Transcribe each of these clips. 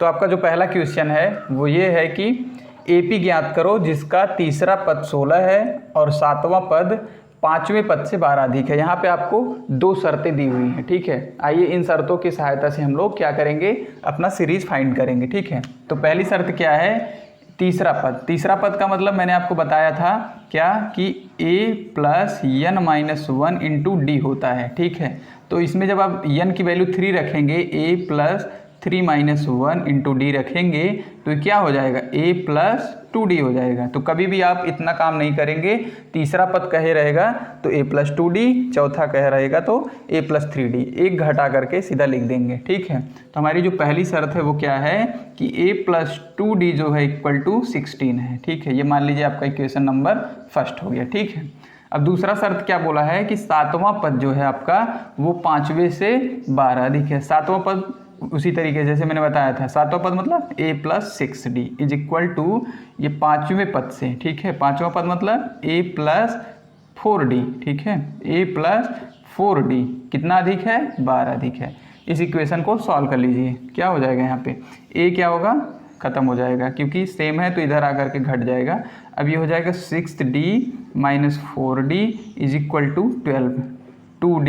तो आपका जो पहला क्वेश्चन है वो ये है कि AP ज्ञात करो जिसका तीसरा पद 16 है और सातवां पद पाँचवें पद से 12 अधिक है। यहाँ पे आपको दो शर्तें दी हुई हैं, ठीक है। आइए इन शर्तों की सहायता से हम लोग क्या करेंगे, अपना सीरीज फाइंड करेंगे, ठीक है। तो पहली शर्त क्या है, तीसरा पद। तीसरा पद का मतलब मैंने आपको बताया था क्या कि a plus n minus 1 into D होता है, ठीक है। तो इसमें जब आप n की वैल्यू 3 रखेंगे, a plus 3 minus 1 into D रखेंगे तो क्या हो जाएगा, a प्लस 2d हो जाएगा। तो कभी भी आप इतना काम नहीं करेंगे, तीसरा पद कहे रहेगा तो a प्लस 2d, चौथा कहे रहेगा तो a प्लस 3d, एक घटा करके सीधा लिख देंगे, ठीक है। तो हमारी जो पहली शर्त है वो क्या है कि a प्लस 2d जो है इक्वल टू 16 है, ठीक है। ये मान लीजिए आपका इक्वेशन नंबर फर्स्ट हो गया, ठीक है। अब दूसरा शर्त क्या बोला है कि सातवां पद जो है आपका वो पाँचवें से 12 अधिक है। सातवां पद उसी तरीके जैसे मैंने बताया था, सातवां पद मतलब a plus 6d is equal to ये पाँचवें पद से, ठीक है। पाँचवां पद मतलब a प्लस 4d, ठीक है। a प्लस 4d कितना अधिक है, 12 अधिक है। इस इक्वेशन को सॉल्व कर लीजिए, क्या हो जाएगा यहाँ पे a क्या होगा, खत्म हो जाएगा क्योंकि सेम है तो इधर आकर के घट जाएगा। अब ये हो जाएगा 6d minus 4d is equal to 12, 2d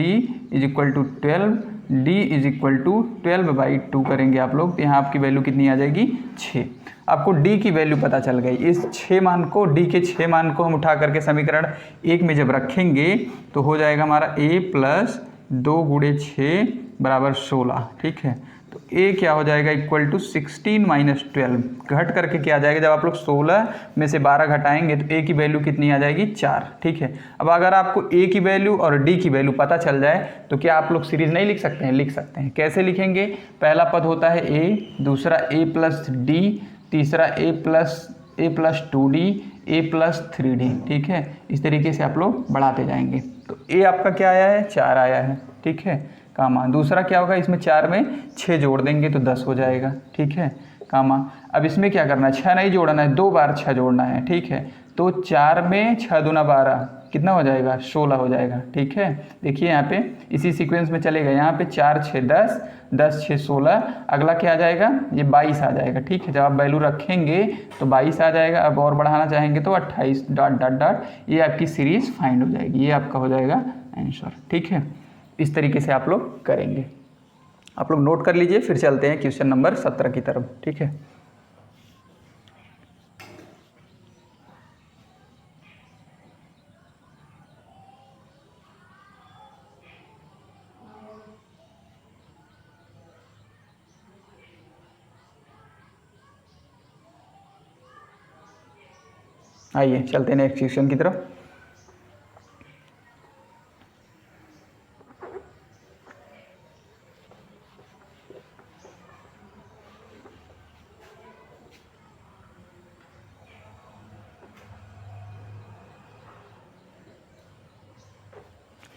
is equal to 12, d is equal to 12/2 करेंगे आप लोग तो यहाँ आपकी वैल्यू कितनी आ जाएगी, 6। आपको d की वैल्यू पता चल गई। इस 6 मान को, d के 6 मान को हम उठा करके समीकरण 1 में जब रखेंगे तो हो जाएगा हमारा a प्लस 2 गुणे 6 बराबर 16, ठीक है। तो a क्या हो जाएगा इक्वल टू 16 माइनस 12, घट करके क्या आ जाएगा, जब आप लोग 16 में से 12 घटाएंगे तो a की वैल्यू कितनी आ जाएगी, 4, ठीक है। अब अगर आपको a की वैल्यू और d की वैल्यू पता चल जाए तो क्या आप लोग सीरीज नहीं लिख सकते हैं, लिख सकते हैं। कैसे लिखेंगे, पहला पद होता है a, दूसरा a प्लस d, तीसरा a plus 2d, a plus 3d, ठीक है। इस तरीके से आप लोग बढ़ाते जाएंगे। तो a आपका क्या आया है, 4 आया है, ठीक है, कामा। दूसरा क्या होगा, इसमें 4 में 6 जोड़ देंगे तो 10 हो जाएगा, ठीक है, कामा। अब इसमें क्या करना है, 6 नहीं जोड़ना है, 2 बार 6 जोड़ना है, ठीक है। तो 4 में 6 दूना 12 कितना हो जाएगा, 16 हो जाएगा, ठीक है। देखिए यहाँ पे इसी सीक्वेंस में चलेगा, यहाँ पे 4 6 10, 10 6 16, अगला क्या आ जाएगा, ये 22 आ जाएगा, ठीक है। जब आप वैल्यू रखेंगे तो 22 आ जाएगा। अब और बढ़ाना चाहेंगे तो 28 डॉट डॉट डॉट, ये आपकी सीरीज फाइंड हो जाएगी, ये आपका हो जाएगा आंसर, ठीक है। इस तरीके से आप लोग करेंगे, आप लोग नोट कर लीजिए। फिर चलते हैं क्वेश्चन नंबर 17 की तरफ, ठीक है। आइए चलते हैं नेक्स्ट क्वेश्चन की तरफ।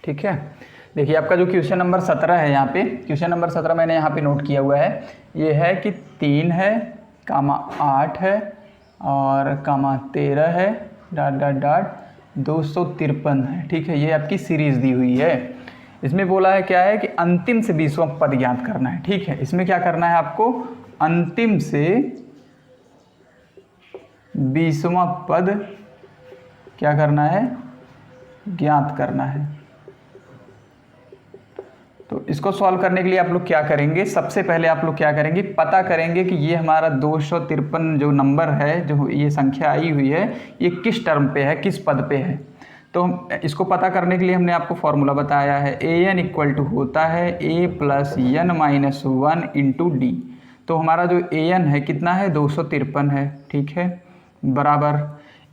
ठीक है, देखिए आपका जो क्वेश्चन नंबर 17 है, यहाँ पे क्वेश्चन नंबर 17 मैंने यहाँ पे नोट किया हुआ है। ये है कि 3 है, कामा 8 है और कामा 13 है, डॉट डॉट डॉट 253 है, ठीक है। ये आपकी सीरीज दी हुई है। इसमें बोला है क्या है कि अंतिम से 20वां पद ज्ञात करना है, ठीक है। इसमें क्या करना है आपको, अंतिम से 20वां पद क्या करना है, ज्ञात करना है। तो इसको सॉल्व करने के लिए आप लोग क्या करेंगे, सबसे पहले आप लोग क्या करेंगे, पता करेंगे कि ये हमारा 253 जो नंबर है, जो ये संख्या आई हुई है, ये किस टर्म पे है, किस पद पे है। तो इसको पता करने के लिए हमने आपको फॉर्मूला बताया है, an इक्वल टू होता है a plus n minus 1 into D. तो हमारा जो an है कितना है, 253 है, ठीक है, बराबर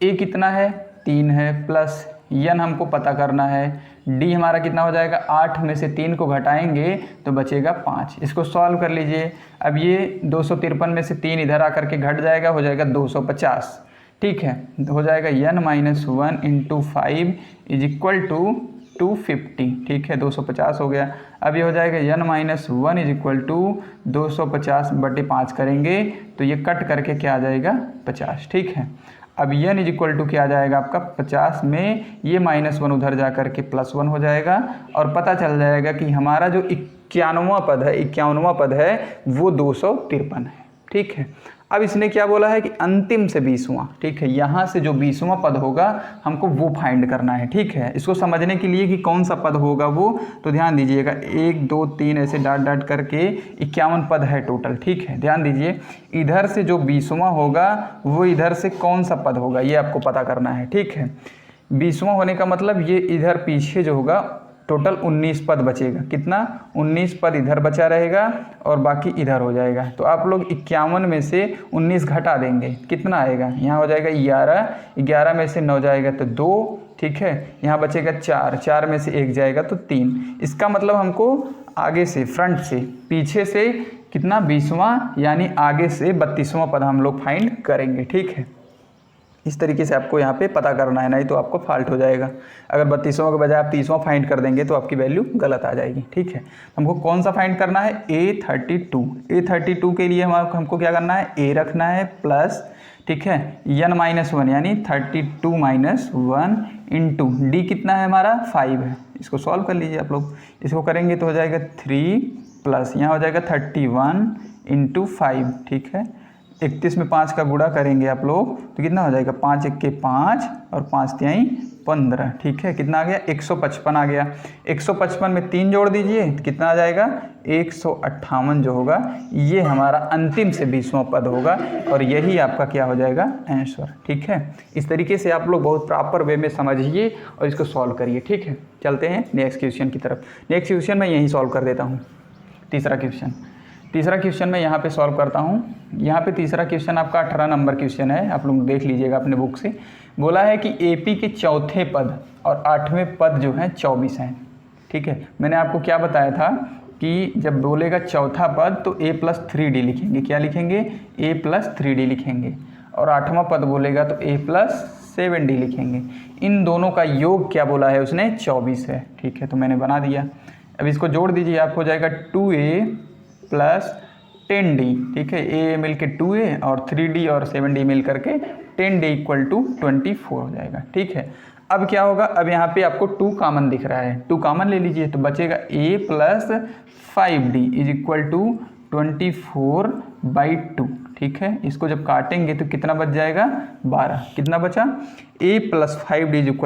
a कितना है, 3 है, प्लस n हमको पता करना है, d हमारा कितना हो जाएगा, 8 में से 3 को घटाएंगे तो बचेगा 5। इसको सॉल्व कर लीजिए। अब ये 253 में से 3 इधर आकर के घट जाएगा, हो जाएगा 250, ठीक है। हो जाएगा n minus 1 into 5 is equal to 250, ठीक है, 250 हो गया। अब ये हो जाएगा n minus 1 is equal to 250/5 करेंगे तो ये कट करके क्या आ जाएगा, 50, ठीक है। अब n इज इक्वल टू क्या आ जाएगा आपका, 50 में ये -1 उधर जा करके +1 हो जाएगा और पता चल जाएगा कि हमारा जो 51वां पद है, 51वां पद है वो 253 है, ठीक है। अब इसने क्या बोला है कि अंतिम से 20वां, ठीक है, यहाँ से जो 20वां पद होगा हमको वो फाइंड करना है, ठीक है। इसको समझने के लिए कि कौन सा पद होगा वो, तो ध्यान दीजिएगा 1 2 3 ऐसे डाट डाट करके 51 पद है टोटल, ठीक है। ध्यान दीजिए इधर से जो 20वां होगा वो इधर से कौन सा पद होगा ये आपको पता करना है, ठीक है। 20वां होने का मतलब ये इधर पीछे जो होगा टोटल 19 पद बचेगा। कितना? 19 पद इधर बचा रहेगा और बाकी इधर हो जाएगा। तो आप लोग 51 में से 19 घटा देंगे, कितना आएगा? यहाँ हो जाएगा 11, 11 में से 9 जाएगा तो 2, ठीक है। यहाँ बचेगा 4, 4 में से 1 जाएगा तो 3। इसका मतलब हमको आगे से, फ्रंट से, पीछे से कितना? 20वां, यानी आगे से 32वां पद हम लोग फाइंड करेंगे, ठीक है। इस तरीके से आपको यहाँ पे पता करना है, नहीं तो आपको फॉल्ट हो जाएगा। अगर 32वां के बजाय आप 30वां फाइंड कर देंगे तो आपकी वैल्यू गलत आ जाएगी, ठीक है। हमको कौन सा फाइंड करना है? A32। A32 के लिए हमको क्या करना है? A रखना है प्लस, ठीक है, n-1 यानी 32 - 1 इंटू डी कितना है हमारा? 5 है। इसको सॉल्व कर लीजिए आप लोग। इसको करेंगे तो हो जाएगा 3 प्लस यहाँ हो जाएगा 31 इंटू 5, ठीक है। 31 में 5 का गुणा करेंगे आप लोग तो कितना हो जाएगा? 5 1 के 5 और 5 तिहाई 15, ठीक है। कितना आ गया? 155 आ गया। 155 में 3 जोड़ दीजिए तो कितना आ जाएगा? 158 जो होगा ये हमारा अंतिम से 20वां पद होगा और यही आपका क्या हो जाएगा? आंसर, ठीक है। इस तरीके से आप लोग बहुत प्रॉपर वे में समझिए और इसको सॉल्व करिए, ठीक है। चलते हैं नेक्स्ट क्वेश्चन की तरफ। नेक्स्ट क्वेश्चन मैं यहीं सॉल्व कर देता हूँ। तीसरा क्वेश्चन मैं यहाँ पे सॉल्व करता हूँ। यहाँ पे तीसरा क्वेश्चन आपका 18 नंबर क्वेश्चन है, आप लोग देख लीजिएगा अपने बुक से। बोला है कि एपी के चौथे पद और 8वें पद जो हैं 24 हैं, ठीक है। मैंने आपको क्या बताया था कि जब बोलेगा चौथा पद तो a+3d लिखेंगे। क्या लिखेंगे? a+3d लिखेंगे। और 8वां पद बोलेगा तो a+7d लिखेंगे। इन दोनों का योग क्या बोला है उसने? 24 है, ठीक है। तो मैंने बना दिया। अब इसको जोड़ दीजिए, आपको हो जाएगा 2a + 10d, ठीक है। a मिल के 2a और 3d और 7d मिल करके 10d = 24 हो जाएगा, ठीक है। अब क्या होगा? अब यहाँ पे आपको 2 कॉमन दिख रहा है, 2 कॉमन ले लीजिए तो बचेगा a + 5d = 24/2, ठीक है। इसको जब काटेंगे तो कितना बच जाएगा? 12। कितना बचा? a + 5d =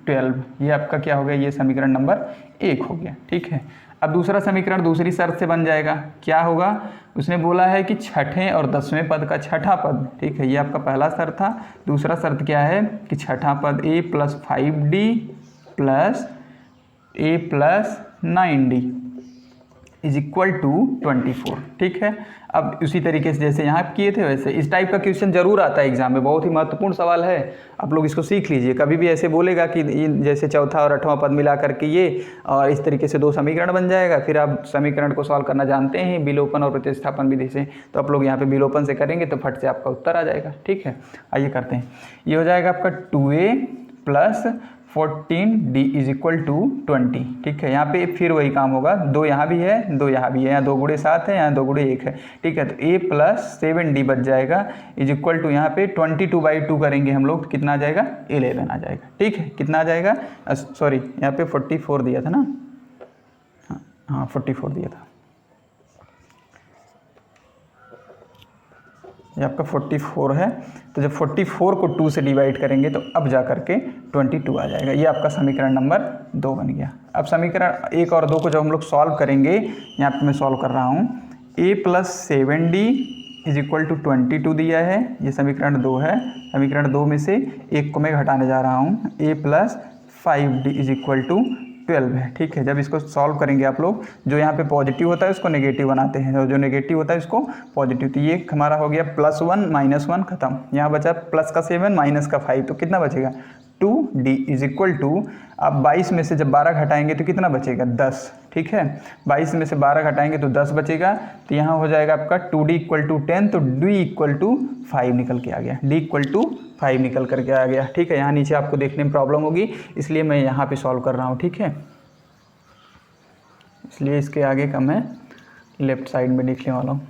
12। ये आपका क्या हो गया? ये समीकरण नंबर 1 हो गया, ठीक है। अब दूसरा समीकरण दूसरी शर्त से बन जाएगा। क्या होगा? उसने बोला है कि छठे और 10वें पद का छठा पद, ठीक है। ये आपका पहला शर्त था। दूसरा शर्त क्या है कि छठा पद a + 5d + a + 9d = 24, ठीक है। अब उसी तरीके से जैसे यहाँ किए थे वैसे इस टाइप का क्वेश्चन जरूर आता है एग्जाम में, बहुत ही महत्वपूर्ण सवाल है। आप लोग इसको सीख लीजिए। कभी भी ऐसे बोलेगा कि जैसे चौथा और 8वां पद मिला करके ये और इस तरीके से 2 समीकरण बन जाएगा, फिर आप समीकरण को सॉल्व करना जानते हैं विलोपन और प्रतिस्थापन विधि से, तो आप लोग यहाँ पे विलोपन से करेंगे तो फट से आपका उत्तर आ जाएगा, ठीक है। आइए करते हैं। ये हो जाएगा आपका 2a + 14d = 20, ठीक है। यहाँ पे फिर वही काम होगा, 2 यहाँ भी है 2 यहाँ भी है, यहाँ 2 गुणे 7 है, यहाँ 2 गुणे 1 है, ठीक है। तो a + 7d बच जाएगा = यहाँ पे 22/2 करेंगे हम लोग तो कितना आ जाएगा? 11 आ जाएगा, ठीक है। कितना आ जाएगा? सॉरी यहाँ पे 44 दिया था ना, हाँ 44 दिया था। ये आपका 44 है। तो जब 44 को 2 से डिवाइड करेंगे तो अब जा करके 22 आ जाएगा। ये आपका समीकरण नंबर 2 बन गया। अब समीकरण 1 और 2 को जब हम लोग सॉल्व करेंगे, यहाँ पे मैं सॉल्व कर रहा हूँ। a + 7d = 22 दिया है, ये समीकरण 2 है। समीकरण 2 में से 1 को मैं घटाने जा रहा हूँ। a + 5d = 12 है, ठीक है। जब इसको सॉल्व करेंगे आप लोग, जो यहाँ पे पॉजिटिव होता है उसको नेगेटिव बनाते हैं और जो नेगेटिव होता है उसको पॉजिटिव। तो ये हमारा हो गया +1 - 1 खत्म। यहाँ बचा प्लस का 7 माइनस का 5, तो कितना बचेगा? 2d = आप 22 में से जब 12 घटाएंगे तो कितना बचेगा? 10, ठीक है। 22 में से 12 घटाएंगे तो 10 बचेगा। तो यहाँ हो जाएगा आपका 2d = 10, तो d = 5 निकल के आ गया। d = 5 निकल करके आ गया, ठीक है। यहाँ नीचे आपको देखने में प्रॉब्लम होगी, इसलिए मैं यहाँ पे सॉल्व कर रहा हूँ, ठीक है। इसलिए इसके आगे का मैं लेफ्ट साइड में लिखने वाला हूँ।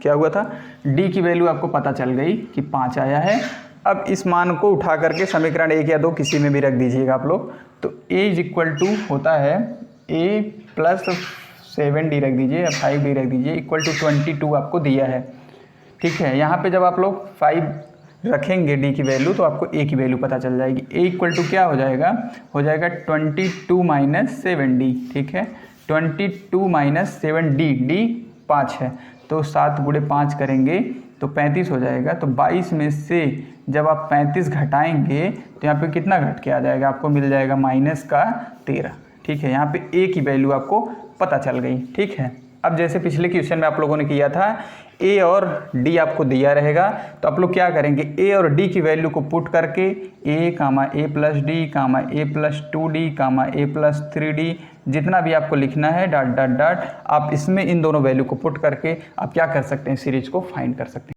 क्या हुआ था? d की वैल्यू आपको पता चल गई कि 5 आया है। अब इस मान को उठा करके समीकरण 1 या 2 किसी में भी रख दीजिएगा आप लोग। तो a = होता है a प्लस 7d रख दीजिए या 5d रख दीजिए इक्वल टू 22 आपको दिया है। ठीक है, यहाँ पे जब आप लोग 5 रखेंगे d की वैल्यू तो आपको a की वैल्यू पता चल जाएगी। a इक्वल टू क्या हो जाएगा 22 माइनस 7d। ठीक है, 22 माइनस 7d, d 5 है तो 7 गुणे 5 करेंगे तो 35 हो जाएगा। तो 22 में से जब आप 35 घटाएंगे तो यहाँ पे कितना घट के आ जाएगा, आपको मिल जाएगा माइनस का 13। ठीक है, यहाँ पे a की वैल्यू आपको पता चल गई। ठीक है, अब जैसे पिछले क्वेश्चन में आप लोगों ने किया था a और d आपको दिया रहेगा तो आप लोग क्या करेंगे, a और d की वैल्यू को पुट करके a plus d a plus 2d a plus 3d जितना भी आपको लिखना है डॉट डॉट डॉट, आप इसमें इन दोनों वैल्यू को पुट करके आप क्या कर सकते हैं, सीरीज को फाइंड कर सकते हैं।